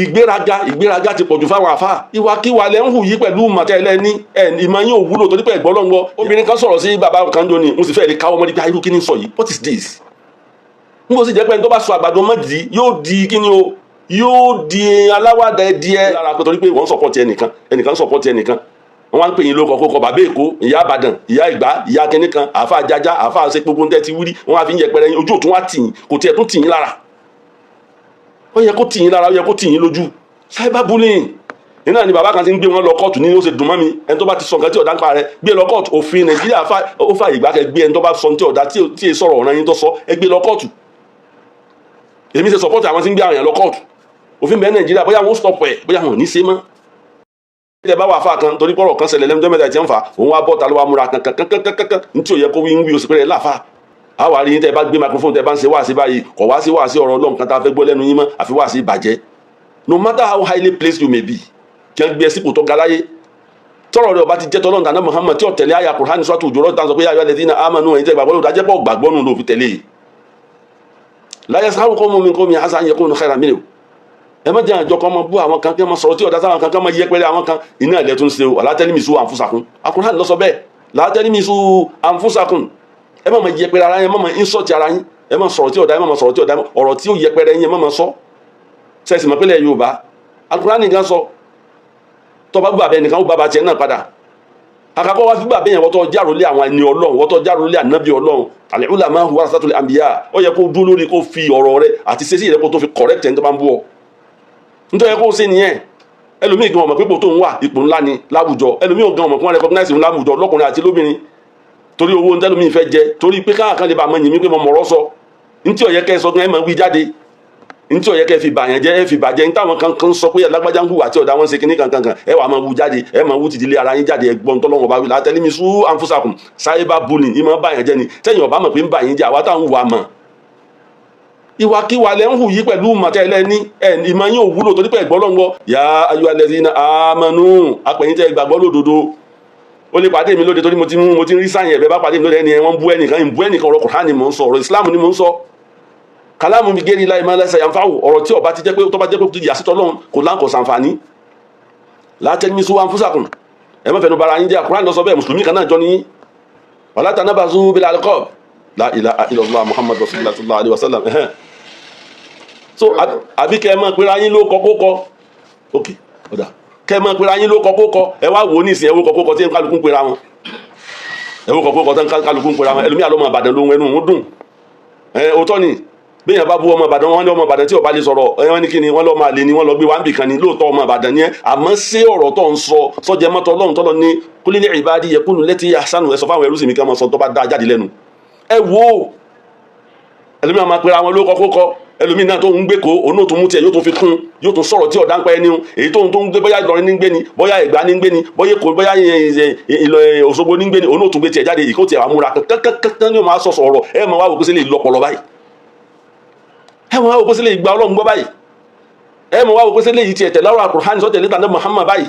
ìgbéraga ti pọ̀jù fáwọn àfáà ìwàkiwà lẹ́ ń hù yí pẹ̀lú màtẹ́lẹ́ ní ìmọ̀ yín ò wúlò torí pé ẹ̀gbọ́n lọ́ngbọ́ obìnrin kan sọ̀rọ̀ sí bàbá kan jọ ni mo sì fẹ́ lè káwọ́ mọ́rí pé irú kí ni sọ yìí what is this n kò sì jẹ́ pé ẹni tó bá sọ àgbàdo mọ́dì yóò di kí ni o yóò di aláwàdà díẹ̀ lára pé torí pé wọ́n sọ̀pọ̀tì ẹnìkan sọ̀pọ̀tì ẹnìkan wọ́n wá ń pè yín lóko kókó bàbá èkó ìyá àbàdàn ìyá ìgbà ìyá kínní kan àáfà jájá àáfà ṣe gbogbo ń tẹ́ ti wúrí wọ́n wá fi ń yẹpẹrẹ yín ojú òtún wá tì yín kò tiẹ̀ tún tì yín lára ó yẹ kó tì yín lára ó yẹ kó tì yín lójú cyberbullying iná ni bàbá kan ti ń gbé wọn lọ kóòtù ní ó ṣe dùn mọ́ mi ẹni tó bá ti sọ nǹkan tí ọ̀dà ń pa rẹ gbé lọ kóòtù òfin nàìjíríà ó fà ìgbà kẹ gbé ẹni tó bá sọ tí ọ̀dà tí è sọ̀rọ̀ ọ̀ràn yín tó sọ ẹ gbé lọ kóòtù èmi ṣe support àwọn tí ń gbé àwọn èèyàn lọ kóòtù òfin bẹ́ẹ̀ nàìjíríà bóyá wọn stop ẹ̀ bóyá wọn ò ní ṣe mọ́ ẹ bá wà fà kan torí pọ̀rọ̀ kan ṣẹlẹ̀ lẹ́nu tó mẹ́ta tí ń fà òun wá bọ́ta ló wá múra kankankankankan ní tí ò yẹ kó wí ń wí oṣù pẹ́rẹ́ láfa àwa rí yín tẹ́ bá gbé microphone tẹ́ bá ń ṣe wáàsí báyìí kọ̀ wáàsí ọ̀rọ̀ ọlọ́run kan tá a fẹ́ gbọ́ lẹ́nu yín mọ́ àfi wáàsí ìbàjẹ́ no matter how highly placed you may be kí wọ́n gbé ẹ sípò tó ga láyé tọ́rọ̀ rẹ̀ ọba ti jẹ́ tọ́lọ́run tàná Muhammad tí ó tẹ̀lé àyà Kùránì sọ́tù òjòrò tán sọ pé ayọ̀ alladhina amanu ẹ̀yin tẹ́ gbàgbọ́ ló dájẹ́ pọ̀ gbàgbọ́ nù ló fi tẹ̀lé la yasharu qawmun min qawmin asa an yakunu khayran minhum ẹ má jẹ́ àjọ kan máa bú àwọn kan kí wọ́n máa sọ̀rọ̀ tí ọ̀dá sáwọn kan máa yẹpẹrẹ àwọn kan iná ilẹ̀ tó ń ṣe o la talmisu anfusakum Al-Qur'an ló sọ bẹ́ẹ̀ la talmisu anfusakum ẹ má máa yẹpẹrẹ ara yín ẹ má máa insult ara yín ẹ má sọ̀rọ̀ tí ọ̀dá ẹ má máa sọ̀rọ̀ tí ọ̀dá ọ̀rọ̀ tí ó yẹpẹrẹ yín ẹ má máa sọ sẹ́ẹ̀sì mọ̀ pẹ́lẹ̀ Yorùbá Al-Qur'an nìkan sọ tọba gbà bẹ́ẹ̀ nìkan ó bàbá tiẹ̀ náà padà àkàkọ́ wá fi gbà bẹ́ẹ̀ yẹn wọ́tọ́ járólé àwọn ẹni Ọlọ́run wọ́tọ́ járólé ànábì Ọlọ́run al-ulama warasatul anbiya ó yẹ kó dúró lórí kó fi ọ̀rọ̀ rẹ̀ àti ṣesí rẹ̀ kó tó fi correct ẹni tó bá ń bú ọ nítorí kó ṣe nìyẹn ẹlòmíì gan ọmọ pípò tó ń wà ipò ńlá ni láwùjọ ẹlòmíì gan ọmọ kí wọ́n recognize òun láwùjọ lọ́kùnrin àti lóbìnrin torí owó ń tẹ́lómíì fẹ́ jẹ torí pé káàkan lè bá mọ yìí mi pé mo mọ̀rọ̀ sọ ntí ó yẹ kẹ́ sọ gan ẹ máa wí jáde ntí ó yẹ kẹ́ fi bàyàn jẹ́ ẹ fi bàjẹ́ ní táwọn kan sọ pé alágbájá ń hùwà tí ọ̀dà wọn ṣe kíní kankan ẹ wà máa wú jáde ẹ máa wú tìdílé ara yín jáde ẹgbọ́n tọ́lọ́wọ́n bá wí látẹ́lí mi sú anfusakum cyberbullying ìmọ̀ bàyàn jẹ́ ni tẹ́yìn ọ̀bá mọ̀ pé ń bàyàn jẹ́ àwa táwọn hùwà mọ̀ ìwàkiwà lẹ́ ń hù yí pẹ̀lú màtẹ́lẹ́ ní ìmọ̀ yín ò wúlò torí pé ẹ̀gbọ́n lọ́ngbọ́ ya ayyuhal ladhina amanu apẹ̀yìntẹ́ ìgbàgbọ́ lódodo ó lè pàdé mi lóde torí mo ti ń rí sáyẹn ẹ̀bẹ̀ bá pàdé mi lóde ẹni wọ́n bú ẹnìkan ọ̀rọ̀ Kùránì mò ń sọ ọ̀rọ̀ Islam ni mò ń sọ kàlámù mi gẹ́rí láì máa lẹ́sẹ̀ yànfàwò ọ̀rọ̀ tí ọba ti jẹ́ pé tó bá jẹ́ pé tó yà sítọ́ lọ́hùn kò láǹkọ̀ sàǹfààní la talmisu anfusakum ẹ má fẹnu bara yín jẹ́ Kùránì lọ sọ bẹ́ẹ̀ mùsùlùmí kan náà jọ ní wala tanabazu bil alqab la ilaha illallah Muhammad rasulullah sallallahu alaihi wasallam so àbí kẹ́ ẹ máa pera yín ló kọ́kọ́ ok ọ̀dà kẹ́ ẹ máa pera yín ló kọ́kọ́ ẹ wá wò ó nísìnyí ẹwọ́ kọ́kọ́ tí kálukú ń pera wọn ẹwọ́ kọ́kọ́ tí kálukú ń pera wọn ẹlòmíà lọ́mọ Ìbàdàn lóhun ẹnu òun dùn òótọ́ ni bẹ́ẹ̀ bá bú ọmọ Ìbàdàn wọn ní ọmọ Ìbàdàn tí ó bá lè sọ̀rọ̀ wọn ní kí ni wọ́n lọ́ọ́ máa lè ní wọ́n lọ gbé wá ń bì kan ní lóòótọ́ ọmọ Ìbàdàn ni ẹ àmọ́ sí ọ̀rọ̀ tó ń sọ sọ́jẹ́ mọ́tọ́ Ọlọ́run tọ́lọ́ ní kúlí ní ìbádí yakunu lẹ́tí àṣánù ẹ sọ fáwọn ẹrú sì mi kí wọ́n sọ tó bá dá jáde lẹ́nu ẹ wo ẹlòmíà máa pera wọn ló kọ́kọ́ ẹlòmíì náà tó ń gbé kó òun náà tó mú tiẹ̀ yóò tó fi kún yóò tó sọ̀rọ̀ tí ọ̀dà ń pa ẹni èyí tó ń gbé bóyá Ìlọrin ní gbé ni bóyá Ẹ̀gbá ní gbé ni bóyá Èkó bóyá Òṣogbo ní gbé ni òun náà tó gbé tiẹ̀ jáde ìkó tiẹ̀ wà múra kankan ní o máa sọ̀sọ̀ ọ̀rọ̀ ẹ máa wá wò pé sílẹ̀ ìlọpọlọ báyìí ẹ máa wá wò pé sílẹ̀ ìgbà Ọlọ́run gbọ́ báyìí ẹ máa wá wò pé sílẹ̀ yìí tiẹ̀ tẹ̀lé Al-Qur'an sọ tẹ̀lé tàbí Muhammad báyìí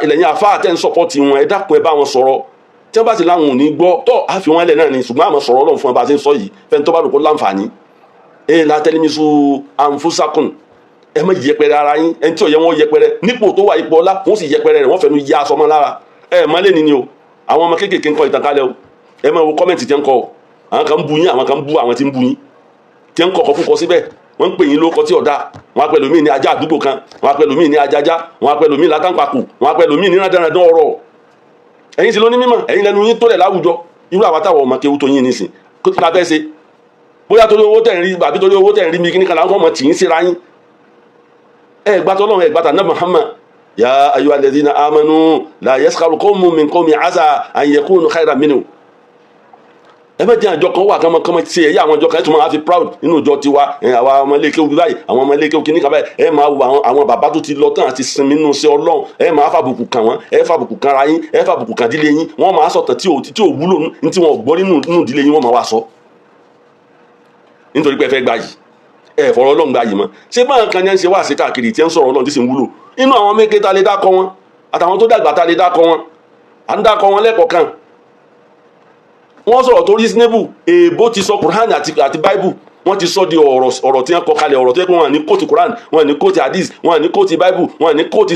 ilẹ̀yìn àfa àtẹ̀ ń sọpọ́tì wọn ẹ dákun ẹ bá wọn sọ̀rọ̀ tí wọ́n bá sì láwọn ò ní gbọ́ tó àfi wọn lẹ̀ náà ni ṣùgbọ́n àmọ́ sọ̀rọ̀ Ọlọ́run fún ẹ bá ṣe ń sọ yìí fẹ́ni tó bá rò kó láǹfààní la talmisu anfusakum ẹ má yẹpẹrẹ ara yín ẹni tí ó yẹ wọn yẹpẹrẹ nípò tó wà ipò ọlá wọn sì yẹpẹrẹ rẹ wọn fẹnu ya aṣọ mọ́ lára ẹ má lè ní o àwọn ọmọ kéékèèké ń kọ ìtàn kalẹ̀ o ẹ má wo kọ́mẹ̀ntì tí ń kọ àwọn kan ń bu yín àwọn kan ń bu àwọn tí ń bu yín tí ń kọkọ púpọ̀ síbẹ̀ wọ́n ń pè yín lóko tí ọ̀dà wọn á pẹ́ lómi ní ajá àdúgbò kan wọn á pẹ́ lómi ní ajájá wọn á pẹ́ lómi látàǹpàkù wọn á pẹ́ lómi ní rádaràdán ọ̀rọ̀ ẹ̀yin sì ló ní mímọ̀ ẹ̀yin lẹnu yín tó lẹ̀ láwùjọ irú àwọn táwọn ọmọ kéwú tó yín nísìn kó tí la fẹ́ ṣe bóyá torí owó tẹ̀ ń rí àbí torí owó tẹ̀ ń rí mi kí ní kan láwọn ọmọ tì í síra yín ẹ gbàtọ́ Ọlọ́run ẹ gbàtà náà Muhammad ya ayyuhal ladhina amanu la yaskharu qawmun min qawmin asa an yakunu khayran minhum ẹ bẹ jẹ́ àjọ kan wà kọ́mọ ṣe ẹ̀yà àwọn àjọ kan ẹ̀ tún máa fi proud nínú ìjọ tiwa àwa ọmọ ilé kéwù báyìí àwọn ọmọ ilé kéwù kìíní kan báyìí ẹ máa wo àwọn bàbá tó ti lọ tán àti sinmi nínú sí Ọlọ́run ẹ máa fàbùkù kàn wọ́n ẹ fàbùkù kan ara yín ẹ fàbùkù kan dílé yín wọ́n máa sọ̀tàn tí ò wúlò ní tí wọ́n gbọ́ nínú ìdílé yín wọ́n máa wá sọ nítorí pé ẹ fẹ́ gbà yìí ẹ fọ̀rọ̀ Ọlọ́run gbà yìí mọ́ ṣé báwọn kan ní ẹ ń ṣe wá sí káàkiri tí ẹ ń sọ̀rọ̀ Ọlọ́run tí sì ń wúlò inú àwọn méke ta lè dákọ wọn àtàwọn tó dàgbà ta lè dákọ wọn à ń dákọ wọn lẹ́kọ̀ọ̀kan wọ́n sọ̀rọ̀ tó reasonable èèbó ti sọ Quran àti Bible wọ́n ti sọ di ọ̀rọ̀ tí wọ́n kọ kalẹ̀ ọ̀rọ̀ tó yẹ pé wọ́n ní kóòtù Quran wọ́n ní kóòtù hadith wọ́n ní kóòtù Bible wọ́n ní kóòtù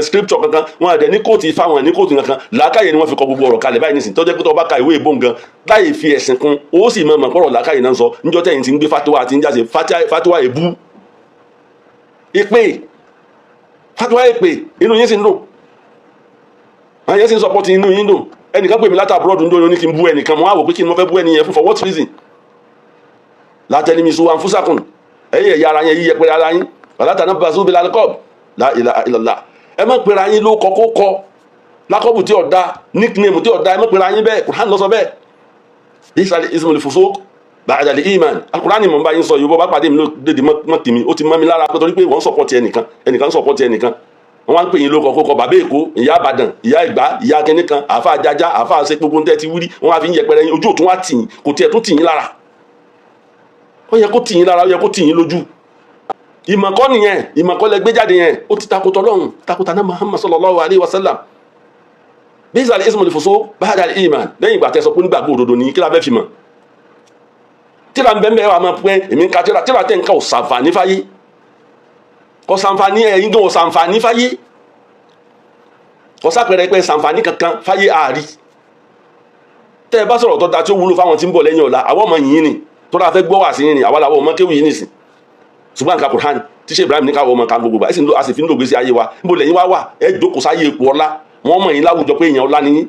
scripture kankan wọ́n dẹ̀ ní kóòtù ifá wọ́n ní kóòtù kankan làákàyè ni wọ́n fi kọ gbogbo ọ̀rọ̀ kalẹ̀ báyìí nísìnyí tó jẹ́ pé tó bá ka ìwé ìbò nǹkan láì fi ẹ̀sìn kún ó sì mọ̀ pọ̀rọ̀ làákàyè náà sọ níjọ́ tẹ̀yìn tí ń gbé fatiwa àti ń jáde fatiwa èbú èpè fatiwa èpè inú yín sì ń dùn àwọn yẹn sì ń sọpọ́tì inú yín dùn ẹnìkan pè mí látà abroad ń dóni ní kí n bú ẹnìkan mo á wò pé kí n mọ fẹ́ bú ẹni yẹn fún for what reason látẹnimísù àǹfùsàkùn ẹ̀yìn ẹ̀yà ara yẹn yíyẹ pé ara yín látàná bazu bí lálẹ́kọ̀ọ́ la ilaha illallah ẹ má pera yín ló kọ́kọ́ lákọ́bù tí ọ̀dá nickname tí ọ̀dá ẹ má pera yín bẹ́ẹ̀ Qur'an ló sọ bẹ́ẹ̀ ìsàlẹ̀ ismul fusuq ba'da al-iman Al-Qur'an ni mo bá yín sọ yìí bọ́ bá pàdé mi lóde mọ́tì mi ó ti mọ́ mi lára pé torí pé wọ́n sọ̀pọ̀tì ẹnìkan sọ̀pọ̀tì ẹnìkan wọ́n wá ń pè yín ló kọ́kọ́ bàbá èkó ìyá àbàdàn ìyá ìgbà ìyá kẹ́nìkan àfa àjájá àfa àṣẹ gbogbo tẹ́ ti wírí wọ́n wá fi ń yẹpẹrẹ yín ojú òtún wá tì yín kò tiẹ̀ tún tì yín lára ó yẹ kó tì yín lára ó yẹ kó tì yín lójú ìmọ̀kọ́ nìyẹn ìmọ̀kọ́ lẹ gbé jáde yẹn ó ti takotọ́ lọ́hùn takotọ́ náà Muhammad sallallahu alayhi wa sallam bíyìí sàlẹ̀ ismul fusuq ba'da al-iman lẹ́yìn ìgbà tẹ́ sọ pé nígbàgbọ́ òdodo ní kí la fẹ́ fi mọ̀ tíra ń bẹ́ẹ̀ wà máa pẹ́ èmi ń ka tíra tẹ́ ń ká ò sàǹfààní fáyé kò sàǹfààní ẹ̀yìn gan ò sàǹfààní fáyé kò sápẹ̀rẹ̀ pé sàǹfààní kankan fáyé ààrí tẹ́ ẹ bá sọ̀rọ̀ tó da tí ó wúlò fáwọn tí ń bọ̀ lẹ́yìn ọ̀la àwọn ọmọ yìí ni tó dáa fẹ́ gbọ́ wà sí yìí ni àwọn làwọn ọmọ kéwì yìí nìsín ṣùgbọ́n nǹkan Qur'an tí ṣe Ibrahim ní káwọn ọmọ kan gbogbo báyìí a sì fi ń lògbèsè ayé wa níbo lẹ́yìn wá wà ẹ jókòó sáyé ipò ọlá wọ́n mọ̀ yín láwùjọ pé èèyàn ọlá nìyí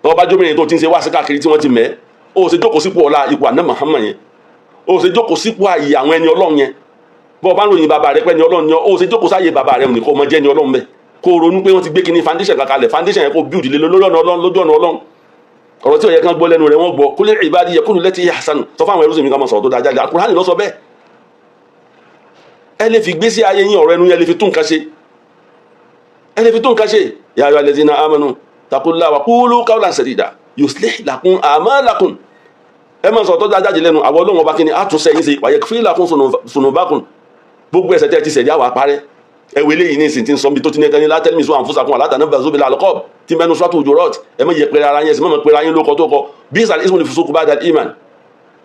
tọ́ bá jóbìnrin tó ti ń ṣe wá sí káàkiri tí wọ́n ti mẹ́ ó ṣe jókòó sípò ọlá ipò àná Muhammad yẹn ó ṣe jókòó sípò àyè àwọn ẹni Ọlọ́run yẹn bọ́ bá ń ròyìn bàbá rẹ pé ẹni Ọlọ́run yẹn ó ṣe jókòó sáyé bàbá rẹ nìkan ọmọ jẹ́ ẹni Ọlọ́run bẹ́ẹ̀ kó ronú pé wọ́n ti gbé kíní foundation kankalẹ̀ foundation yẹn kó build lé lójú ọ̀nà Ọlọ́run ọ̀rọ̀ tí ó yẹ kán gbọ́ lẹ́nu rẹ̀ wọ́n gbọ́ kul ibadi yakunu lati yahsanu sọ fáwọn ẹrú sèmi ká máa sọ̀rọ̀ tó dájá lé Al-Qur'an ló sọ bẹ́ẹ̀ ẹ lè fi gbésí ayé yín ọ̀rọ̀ ẹnu yẹn lè fi tún nǹkan ṣe ẹ lè fi tún nǹkan ṣe ya ayyuhal ladhina amanu taqullaha wa qulu qawlan sadida yuslih lakum a'malakum ẹ máa sọ̀rọ̀ tó dájá lẹ́nu àwọn Ọlọ́run ọba kíni àtúnṣe yín ṣe wa yaghfir lakum dhunubakum gbogbo ẹ̀ṣẹ̀ tẹ́ ti ṣẹ̀ yá wà parẹ́ ẹwẹ eléyìí ní ìsìn tí ń sọ bí tó ti ní ẹni látẹ́lẹ́mì sọ àǹfùsàkùn àlátàná bazubil alqab tí mẹ́nu sọ́tò Hujurat ẹ mọ̀ yẹpẹrẹ ara yẹn sì mọ̀ pẹ̀rẹ ayé lóko tó kọ bí ìsàlẹ̀ ismul fusuq ba'da al-iman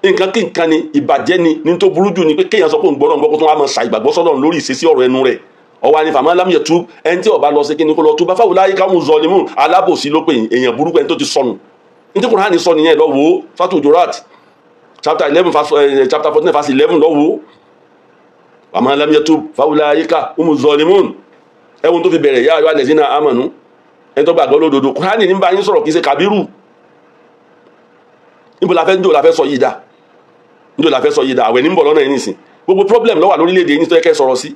nǹkan kí nǹkan ni ìbàjẹ́ ni ní tó burú jù ni pé kéèyàn sọ pé òun gbọ́dọ̀ gbọ́ kó tó wá mọ̀ ṣàìgbàgbọ́ sọ́dọ̀ lórí ìṣesí ọ̀rọ̀ ẹnu rẹ̀ ọwọ́ àní faman lam yatub ẹni tí ó bá lọ sí kíni kó lọ túbá fa ulaika humu zalimun alábòsí ló pé èèyàn burúkú ẹni tó ti sọnù ní tí Kùránì sọ nìyẹn lọ wò ó sọ́tò Hujurat chapter 14 verse 11 lọ wò ó faman lam yatub fa ulaika humu zalimun ẹwọ́n tó fi bẹ̀rẹ̀ yá ayyuhal ladhina amanu ẹni tó gbàgbọ́ lódodo Kùránì ní bá yín sọ̀rọ̀ kìí ṣe kàbírù níbo la fẹ́ sọ yìí dá níbo la fẹ́ sọ yìí dá àwẹ̀ ní ń bọ̀ lọ́nà yìí nìsín gbogbo problem ló wà lórílẹ̀‐èdè yìí tó yẹ kẹ́ sọ̀rọ̀ sí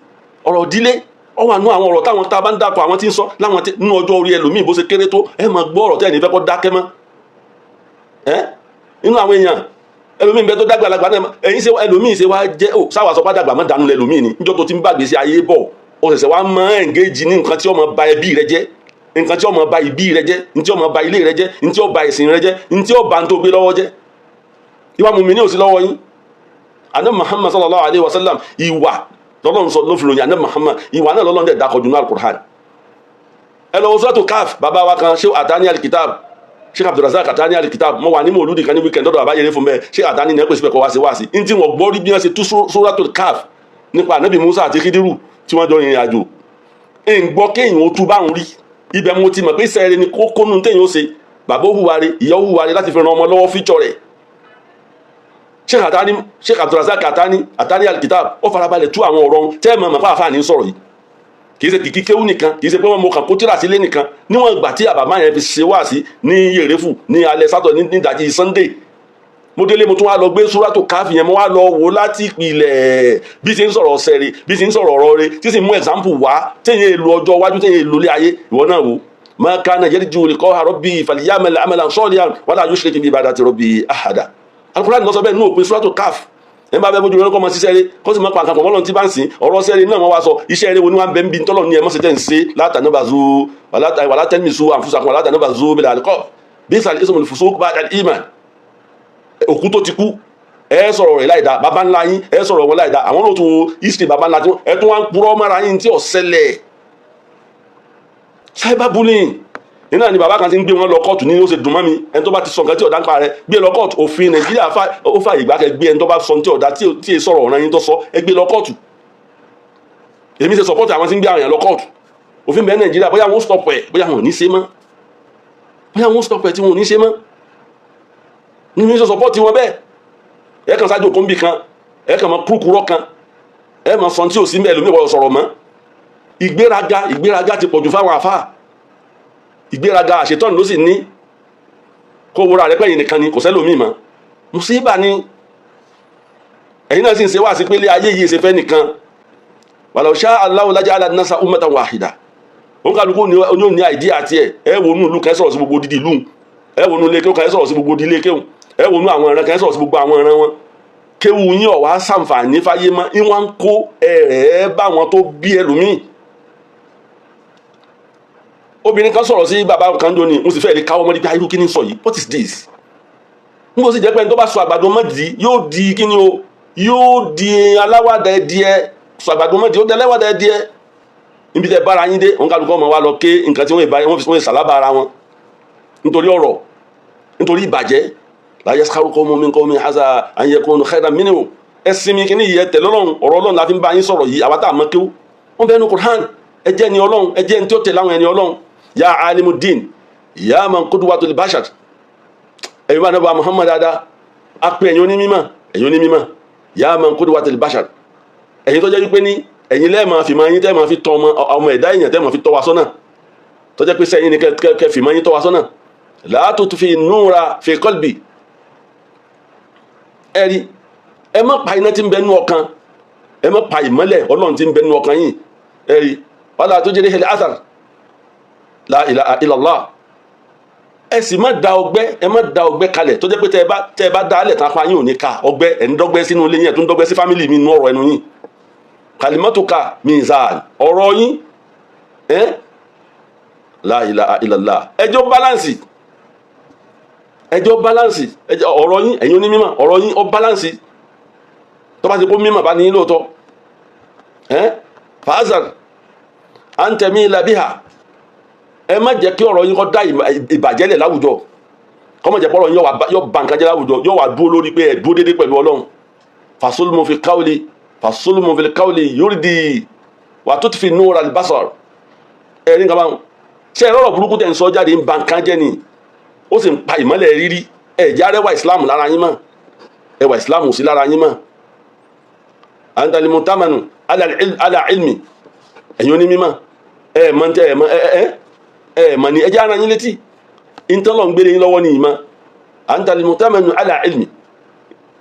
ọ̀rọ̀ ìdílé ọwọ́ àánú àwọn ọ̀rọ̀ táwọn tá a bá ń dàpọ̀ àwọn tí ń sọ láwọn nínú ọjọ́ orí ẹlòmíì bó ṣe kéré tó ẹ máa gbọ́ ọ̀rọ̀ tẹ́ ẹ̀ ní fẹ́ kọ́ dákẹ́ mọ́ nínú àwọn èèyàn ẹlòmíì bẹ tó dàgbàlagbà náà ẹ̀yin ṣe ẹlòmíì ṣe wá jẹ́ ò sáwà sọ pàdàgbà mọ́ dànù lẹ́lòmíì ni níjọ́ tó ti ń bàgbé sí ayé bọ̀ ó ṣẹ̀ṣẹ̀ wá mọ́ ẹ̀ǹgéjì ní nǹkan tí ó máa ba ẹbí rẹ jẹ́ nǹkan tí ó máa ba ìbí rẹ jẹ́ ní tí ó máa ba ilé rẹ jẹ́ ní tí ó ba ẹ̀sìn rẹ jẹ́ ní tí ó ba ní tó gbé lọ́wọ́ jẹ́ ìwà mùmínì ò sí lọ́wọ́ yín Ànábì Muhammad sallallahu alayhi wa sallam ìwà lọ́lọ́run sọ ló fi ròyìn Ànábì Muhammad ìwà náà lọ́lọ́run dẹ̀ dákọ̀ jù ní Al-Qur'an ẹ lọ́wọ́ Suratul Kahf bàbá wa kan Sheikh Atani al-Kitab Sheikh Abdulrazak Atani al-Kitab mo wà ní mòlúdì kan ní weekend lọ́dọ̀ àbáyẹrẹ fún bẹ́ẹ̀ Sheikh Atani ní ẹ pèsè pẹ̀kọ́ wá sí wá sí ní tí wọ́n gbọ́ rí bí wọ́n ṣe tú Suratul Kahf nípa Ànábì Musa àti Khidiru tí wọ́n jọ rìnrìn àjò ń gbọ́ kéèyàn ó tú báwọn rí ibẹ̀ mo ti mọ̀ pé sẹ́ẹ̀rẹ̀ ni kókónú téèyàn ó ṣe bàbá òhùwárí ìyá òhùwárí láti fi ran ọmọ lọ́wọ́ fíjọ rẹ̀ Sheikh Abdulrazak Atani al-Kitab ó farabalẹ̀ tú àwọn ọ̀rọ̀ tẹ́ ẹ̀ mọ̀ fáfáà ní sọ̀rọ̀ yìí kìí ṣe kìkì kéwú nìkan kìí ṣe pé wọ́n mọ kàn kó tíra sílé nìkan níwọ̀n ìgbà tí àbàmá yẹn fi ṣe wá sí ní yèrèfù ní alẹ́ sátọ̀ ní ìdajì Sunday mo délé mo tún wá lọ gbé Suratul Kahf yẹn mo wá lọ wò láti ìpìlẹ̀ bí ṣe ń sọ̀rọ̀ sẹ́rí bí ṣe ń sọ̀rọ̀ ọ̀rọ̀ rẹ̀ tí sì mú example wá téèyàn èlò ọjọ́ iwájú téèyàn èlò ilé ayé ìwọ náà wò ma kana yarju liqa'a rabbi falyamal amalan salihan wala yushrik bi ibadati rabbi ahada Al-Qur'an ló sọ bẹ́ẹ̀ ní òpin Suratul Kahf ẹ bá bẹ bójú lọ́kọ́ ọmọ ṣiṣẹ́ rẹ kó sì mọ́ pa nǹkan pọ̀ mọ́lọ́n tí bá ń sìn ọ̀rọ̀ ṣẹ́rẹ́ náà wọ́n wá sọ iṣẹ́ rẹ wo ni wọ́n bẹ ń bi tọ́lọ̀ ní ẹ mọ́sẹ̀ tẹ́ ń ṣe látànábàzú wàlátẹ́nìmísú àǹfùsàkùn látànábàzú bẹ̀rẹ̀ àdìkọ́ bí sàlẹ̀ ismul fusuq ba'da al-iman òkú tó ti kú ẹ sọ̀rọ̀ rẹ̀ láìda bàbá ńlá yín ẹ sọ̀rọ̀ wọn láìda àwọn náà tún history bàbá ńlá tí ẹ tún wá ń purọ́ mọ́ra yín tí ò ṣẹlẹ̀ cyberbullying iná ni bàbá kan ti ń gbé wọn lọ kóòtù ní ó ṣe dùn mọ́ mi ẹni tó bá ti sọ nǹkan tí ọ̀dà ń pa rẹ gbé lọ kóòtù. òfin Nàìjíríà ó fàyè gbà kẹ́ gbé ẹni tó bá sọ tí ọ̀dà tí è sọ̀rọ̀ ọ̀ràn yín tó sọ ẹ gbé lọ kóòtù. èmi ṣe support àwọn tí ń gbé àwọn èèyàn lọ kóòtù. òfin bẹ́ẹ̀ Nàìjíríà bóyá wọ́n stop ẹ̀ bóyá wọn ò ní ṣe mọ́ bóyá wọ́n stop ẹ̀ tí wọn ò ní ṣe mọ́ nínú ṣe support wọn bẹ́ẹ̀ ẹ kàn ṣáájú òkú ń bì kan ẹ kàn mọ kúrúkúrọ́ kan ẹ mọ sọ tí ò sí mẹ́ẹ̀lú mi wọ́n sọ̀rọ̀ mọ́. ìgbéraga ti pọ̀jù fáwọn àfáà. ìgbéraga àṣetọ́nù ló sì ní kó wúra rẹ pẹ́yìn nìkan ni kò sẹ́lòmíì mọ́. mùsíbà ni ẹ̀yin náà sì ń ṣe wá sí pé ilé ayé yìí ṣe fẹ́ nìkan. walau sha'a Allahu laja'ala an-nasa ummatan wahida. òun kálukú ni ó ní àìdí àti ẹ wo nú ìlú kan sọ̀rọ̀ sí gbogbo odidi ìlú ẹ wo nú ilé kéwù kan sọ̀rọ̀ sí gbogbo ilé kéwù ẹ wo nú àwọn ìran kan sọ̀rọ̀ sí gbogbo àwọn ìran wọn. kéwù yín ọ̀wá sàǹfààní fáyé mọ́ ìwọ̀n ń kó ẹ̀rẹ̀ bá wọn tó bí ẹlòmíì. obìnrin kan sọ̀rọ̀ sí bàbá kan dóni mo sì fẹ́ lè káwọ́ mọ́lẹ́ bí irú kí ni sọ yìí what is this. n kò sì jẹ́ pé ẹni tó bá sọ àgbàdo mọ́dì yóò di kí ni o yóò di aláwàdà ẹdìẹ sọ àgbàdo mọ́dì yóò di aláwàdà ẹdìẹ níbi tẹ bára yín dé òun kálukọ́ ọmọ wa lọ ké nǹkan tí wọ́n sàlábà ara wọn nítorí ọ̀rọ̀ nítorí ìbàjẹ́ láyé sárúkọ mọ́ mi kọ́ mi haza àyẹ̀kọ́ khairan minhu ẹ̀sìn mi kí ni ìyẹn tẹ̀lé ọlọ́run ọ̀rọ̀ ọlọ́run la fi ń bá yín sọ̀rọ̀ yìí àwa tá a mọ̀ kéwú wọ́n bẹ́ẹ̀ nu Qur'an ẹjẹ́ ni ọlọ́run ẹjẹ́ ni tí ó tẹ̀lé àwọn ẹni ọlọ́run ya alimuddin ya man qudwatul bashar ẹ̀yin bá nàbà Muhammad dada a pè ẹ̀yin onímọ̀ ya man qudwatul bashar ẹ̀yin tó jẹ́ wípé ní ẹ̀yin lẹ́ẹ̀ máa fi máa yín tẹ́ máa fi tọ́ ọmọ ẹ̀dá èèyàn tẹ́ máa fi tọ́ wa sọ́nà tó jẹ́ pé sẹ́yìn ni kẹ́ fi máa yín tọ́ wa sọ́nà la tutfi nura fi qalbi ẹ̀rí ẹ má pa iná tí ń bẹ nú ọkàn ẹ má pa ìmọ́lẹ̀ ọlọ́run tí ń bẹ nú ọkàn yín ẹ̀rí wala tujrihil athar la ilaha illallah ẹ sì má da ọgbẹ́ kalẹ̀ tó jẹ́ pé tẹ́ ẹ bá da alẹ̀ tán apá yín ò ní ka ọgbẹ́ ẹ̀ ń dọ́gbẹ́ sínú ilé yín ẹ̀ tó ń dọ́gbẹ́ sí fámìlì mi nú ọ̀rọ̀ ẹnu yín kalimatuka mizan ọ̀rọ̀ yín la ilaha illallah ẹjọ́ balance ọ̀rọ̀ yín ẹ̀yin onímọ̀ ọ̀rọ̀ yín ó balance tó bá ti kó mímọ̀ bá ní lóòótọ́ fàázàn à ń tẹ̀mí ilà bíhà ẹ má jẹ́ kí ọ̀rọ̀ yín kó dá ìbàjẹ́ lẹ̀ láwùjọ kó má jẹ́ pé ọ̀rọ̀ yín yóò bà nǹkan jẹ́ láwùjọ yóò wá dúró lórí pé ẹ dúró déédéé pẹ̀lú ọlọ́run fasulmu fi qawli yurdi wà tó ti fi nura al-basar ẹ̀rí nǹkan báwọn ṣe ẹ̀rọ burúkú tẹ̀ ń sọ jáde ń bà nǹkan jẹ́ ni ó sì ń pa ìmọ́lẹ̀ rírí ẹ̀jẹ̀ arẹwà ìsìláàmù lára yín mọ́ ẹwà ìsìláàmù sí lára yín mọ́ àǹtàlímù támánù ala ilmi ẹ̀yin onímọ̀ ẹ̀ẹ̀mọ̀ ni ẹjẹ́ ara yín létí ìntọ́lọ̀ ń gbélé yín lọ́wọ́ ní ìmọ̀ àǹtàlímù támánù ala ilmi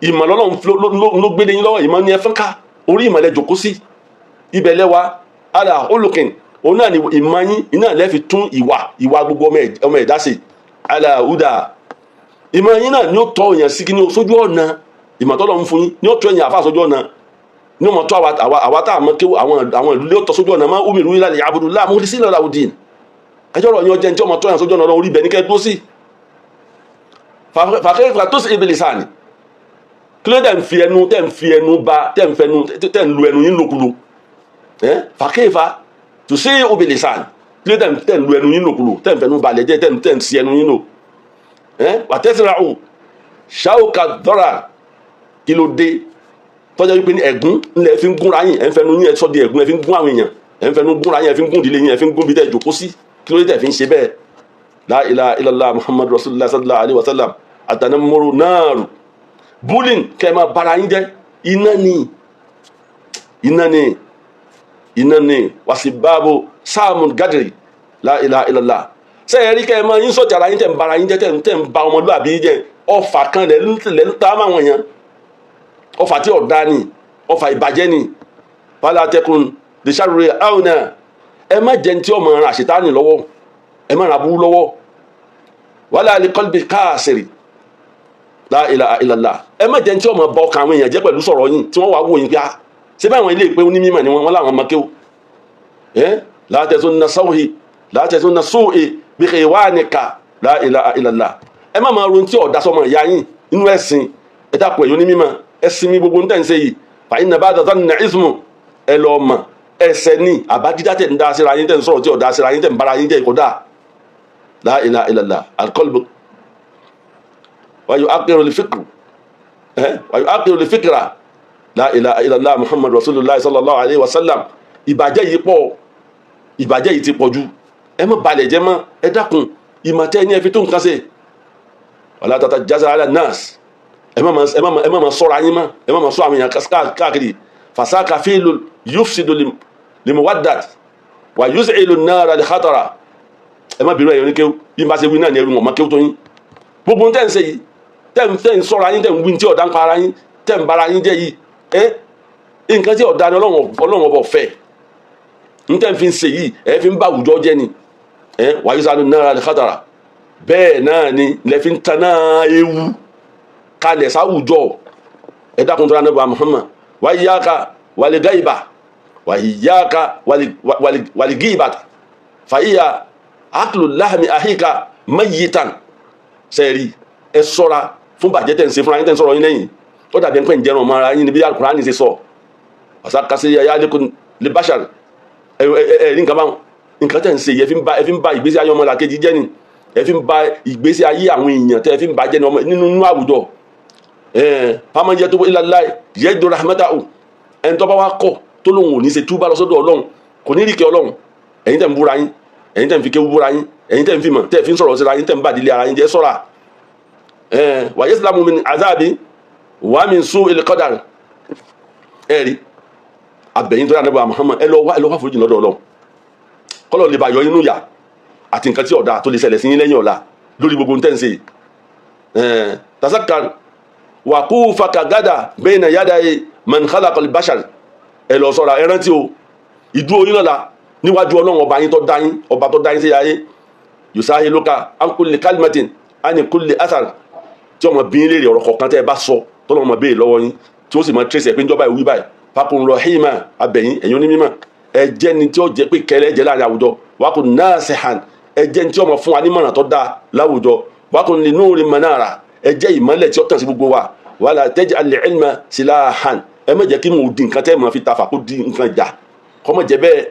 ìmọ̀ lọ́lọ́run ló gbélé yín lọ́wọ́ ìmọ̀ ní ẹfẹ́ ká orí ìmọ̀lẹ̀ jòkó sí ibẹ̀ lẹ́wà ala olùkìn òun náà ni ìmọ̀ yín iná lẹ́fi tún ìwà gbogbo ọmọ ẹ̀dá sí ala huda ìmọ̀ yín náà ni ó tọ́ èèyàn sí kí ní sójú ọ̀nà ìmọ̀ tọ́lọ̀ ń fún yín ni ó tọ́ èèyàn àfáà sójú ọ̀nà ní ọmọ tó àwa tá a mọ kéwù àwọn ìlú lé ọ̀tọ̀ sójú ọ̀nà máa umiru illa liya'budullaha mukhlisina lahu-d-din ẹjọ́ ọ̀rọ̀ yín ọjẹ́ ní tí ọmọ tó yàn sójú ọ̀nà orí ibẹ̀ ní kẹ́ tó sí fàkẹ́fà tó sì ibi lisani kí ló tẹ̀ ń fi ẹnu ba tẹ̀ ń lu ẹnu yín lòkulò fàkẹ́fà tó sí ibi lisani kí ló tẹ̀ ń lu ẹnu yín lòkulò tẹ̀ ń fẹnu balẹ̀ jẹ́ tẹ̀ ń si ẹnu yín lò wàtẹ́sìràù ṣáòkà dọ́ra kí ló dé tọ́jà wípé ní ẹ̀gún ńlẹ̀ fi ń gúnra yín ẹ̀ ń fẹnu yín ẹ̀ sọ́ di ẹ̀gún ẹ̀ fi ń gún àwọn èèyàn ẹ̀ ń fẹnu gúnra yín ẹ̀ fi ń gún ìdílé yín ẹ̀ fi ń gún bí tẹ́ jòkó sí kí ló dé tẹ̀ fi ń ṣe bẹ́ẹ̀ la ilaha illallah muhammadu rasulullah sallallahu alayhi wa sallam àtànàmọ́rò náàrù bullying kẹ́ ẹ máa bára yín jẹ́ iná ni wàsíbáàbò sáàmù gádìrì la ilaha illallah sẹ́yìn rí kẹ́ ẹ máa yín sọ̀tì ara yín tẹ̀ ń bára yín jẹ́ tẹ̀ ń ba ọmọlúwàbí yín jẹ́ ọfà kan lẹ́ ń ta máwọn èèyàn ọfà tí ọ̀dá ni ọfà ìbàjẹ́ ni fàlà tẹkùn lèṣàrúre àwọn náà ẹ má jẹ́ tí ọmọ ara àṣetánì lọ́wọ́ ẹ má ra burú lọ́wọ́ wàlá alikọ́lbì káàsìrì la ilaha illallah ẹ má jẹ́ tí ọmọ bá ọkàn àwọn èèyàn jẹ́ pẹ̀lú sọ̀rọ̀ yín tí wọ́n wá wò yín pé ṣé báwọn ilé ìpé onímọ̀ ni wọ́n láwọn mọ́kéwò látẹ̀tún na sóòè bí kò wá nìka la ilaha illallah ẹ má máa ronú tí ọ̀dá sọmọ ìyá yín inú ẹ̀sìn ẹ dàpọ̀ ẹ̀yọ́ onímọ̀ ẹ̀sìn mi gbogbo ń tẹ̀ ń ṣe yìí fàyín nàbà dàtà nà ìsmù ẹ lọ mọ̀ ẹsẹ̀ ní àbájídá tẹ̀ ń dá síra yín tẹ̀ ń sọ̀rọ̀ tí ọ̀dá síra yín tẹ̀ ń bára yín jẹ́ ìkọ́dà la ilaha illallah alqalbu wa yu'aqqiru al-fikr wa yu'aqqiru al-fikra la ilaha illallah muhammad rasulullah sallallahu alayhi wa sallam. Ìbàjẹ́ yìí pọ̀, ìbàjẹ́ yìí ti pọ̀ jù, ẹ má balẹ̀ jẹ́ mọ́, ẹ dákun ìmọ̀tẹ́ ní ẹ fi tó nǹkan ṣe. wala tatajaza ala nas, ẹ má ma sọ́ra yín mọ́, ẹ má ma sọ àwọn èèyàn káàkiri. fasaka fi'lu yufsidu limuwaddat wa yuz'ilu an-nara li khatara. ẹ má bínú ẹ̀yọ́ ní kéwú bí n bá ṣe wí náà ní ẹrù wọn má kéwú tó yín. gbogbo tẹ́ ń ṣe yìí tẹ́ ń sọ́ra yín, tẹ́ ń wí tí ọ̀dá ń pa ara yín, tẹ́ ń bara yín jẹ́ yìí, nǹkan tí ọ̀dá ni ọlọ́run ọbọ̀ fẹ́ ń tẹ́ ń fi ń ṣe yìí, ẹ fi ń bá àwùjọ jẹ́ ni. wa yuz'ilu an-nara li khatara, bẹ́ẹ̀ náà ni lẹ fi ń taná ewu kalẹ̀ sáwùjọ. ẹ dákun tó rà nàbà Muhammad wa iyyaka wal ghaiba wa iyyaka wal ghibata fa iya aklu lahmi ahika mayitan. sẹ́ẹ̀rì ẹ sọ́ra fún bàjẹ́ tẹ̀ ń ṣe fúnra yín tẹ̀ ń sọ̀rọ̀ yín lẹ́yìn. ó dàbí ẹni pé ń jẹun ọmọ ara yín níbi Al-Qur'ani ṣe sọ ọ̀sàkàṣe ayálékún lè báṣà ẹ̀rí nǹkan báwọn. nǹkan tẹ̀ ń ṣe ẹ fi ń ba ìgbésí ayé ọmọlàkejì jẹ́ ni, ẹ fi ń ba ìgbésí ayé àwọn èèyàn tẹ́ ẹ fi ń ba jẹ́ nínú àwùjọ. faman yatubu ila Allahi yajid rahmatahu, ẹni tó bá wá kọ̀ tó lóun ò ní ṣe túbá lọ sọ́dọ̀ Ọlọ́run kò ní ríkẹ́ Ọlọ́run. ẹ̀yin tẹ̀ ń búra yín, ẹ̀yin tẹ̀ ń fi kéwú búra yín, ẹ̀yin tẹ̀ ń fi mọ̀ tẹ̀ fi ń sọ̀rọ̀ síra yín, tẹ̀ ń bàdílé ara yín jẹ́ sọ́ra. wa yaslamu min azabi wa min su'il qadar. ẹ̀rí abẹ̀yìn tó yà nàbà Muhammad ẹ lọ wá foríjì lọ́dọ̀ Ọlọ́run kọ́lọ̀ lè bá yọ inú yà àti nǹkan tí ọ̀dà tó lè ṣẹlẹ̀ sí yín lẹ́yìn ọ̀la lórí gbogbo tẹ́ ń ṣe. tasakkar waqufaka gada bayna yaday man khalaqa al-bashar. ẹ lọ sọ́ra ẹ rántí o ìdúró yín lọ́la níwájú Ọlọ́run ọba yín tó dá yín, ọba tó dá yín sí ayé. yusahiluka an kulli kalimatin an kulli athar, tí ọmọ bí yín léèrè ọ̀rọ̀ kọ̀ọ̀kan tẹ́ ẹ bá sọ tọ́lọ́ ọmọ béèrè lọ́wọ́ yín tí ó sì mọ tírèsì ẹ̀ pé njọba ìwí báyìí. fakun rahima, abẹ̀yìn ẹ̀yin onímọ̀ ẹ jẹ́ ni tí ó jẹ́ pé kẹlẹ́ jẹ́ láàrin àwùjọ. wakun nasihan, ẹ jẹ́ ni tí ó mọ fún wa nímọ̀ràn tó dáa láwùjọ. wakun linuri manara, ẹ jẹ́ ìmọ́lẹ̀ tí ó tàn sí gbogbo wa. wala taj'al al-ilma silahan, ẹ má jẹ́ kí mo di nǹkan tẹ́ mọ̀ fi tafa kó di nǹkan jà kọ́mọ jẹ́ bẹ́ẹ̀.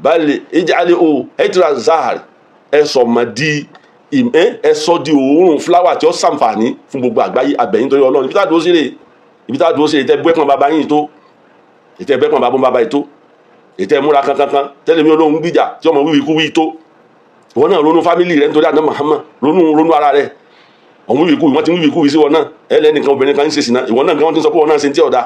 bal ij'alu hitra zahar, ẹ sọ di òórùn fúláwà tí ó sàǹfààní fún gbogbo àgbáyé. abẹ̀yìn torí Ọlọ́run ibi tá a dúró sí rè ìtẹ́ bẹ́pọ̀n bàbá yín tó, ìtẹ́ bẹ́pọ̀n bàbá yìí tó, ìtẹ́ múra kankan tẹ́lẹ̀ mi Ọlọ́run gbìjà tí ọmọ wíwí kú wí tó. ìwọ náà ronú fámìlì rẹ nítorí àná Muhammad, ronú ara rẹ. ọ̀hún wíwí kú wọ́n ti ń wíwí kú wí sí wọn náà, ẹlẹ́nìkan obìnrin kan ń ṣe sìnà, ìwọ náà gan wọ́n ti ń sọ pé wọn náà ṣe ń tí ọ̀dà.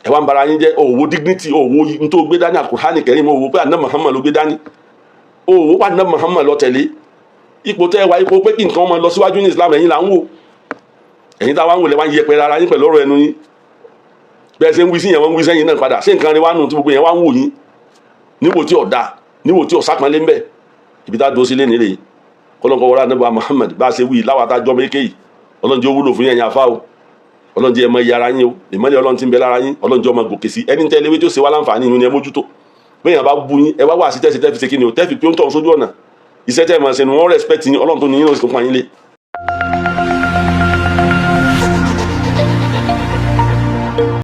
ẹ wá ń bara yín jẹ́ òwò dignity, òwò n tó gbé dání Al-Qur'ani Karim, òwò pé àná Muhammad ló gbé dání, òwò pé àná Muhammad lọ tẹ̀lé. ipò tẹ́ wá ipò pé kí nǹkan ọmọ lọ síwájú ní Islam ẹ̀yin là ń wò, ẹ̀yin táwa ń wò lẹ́ wá ń yẹpẹrẹ ara yín pẹ̀lú ọ̀rọ̀ ẹnu yín. bẹ́ẹ̀ ṣe ń wí sí yẹn wọ́n ń wí sẹ́yìn náà padà, ṣé nǹkan rẹ wá nù tí gbogbo yẹn wá ń wò yín níwò tí ọ̀dà, níwò tí ọ̀sápọ̀nlé ń bẹ̀. ibi tá a dúró sí lé nílé kọ́lọ́nkọ́ wọlé ànábì Muhammad bá a ṣe wí láwa tá a jọ méjèké yìí. Ọlọ́run jẹ́ ó wúlò fún yẹn àfa o, Ọlọ́run jẹ́ ẹ mọ iye ara yín o, ìmọ́lẹ̀ Ọlọ́run ti ń bẹ lára yín, Ọlọ́run jẹ́ ọmọ gòkè sí ẹni tẹ́ léwé tí ó ṣe wá láǹfààní yín ni ẹ mójútó. bẹ́ẹ̀ yẹn bá bu yín ẹ wá wà sí tẹ́sí tẹ́fi ṣe kí ni o, tẹ́fi pé ó ń tọ̀ sójú ọ̀nà iṣẹ́ tẹ́ ẹ máa ṣe ni wọ́n respect yín, Ọlọ́run tó ní yín ló sì tó pa yín lé.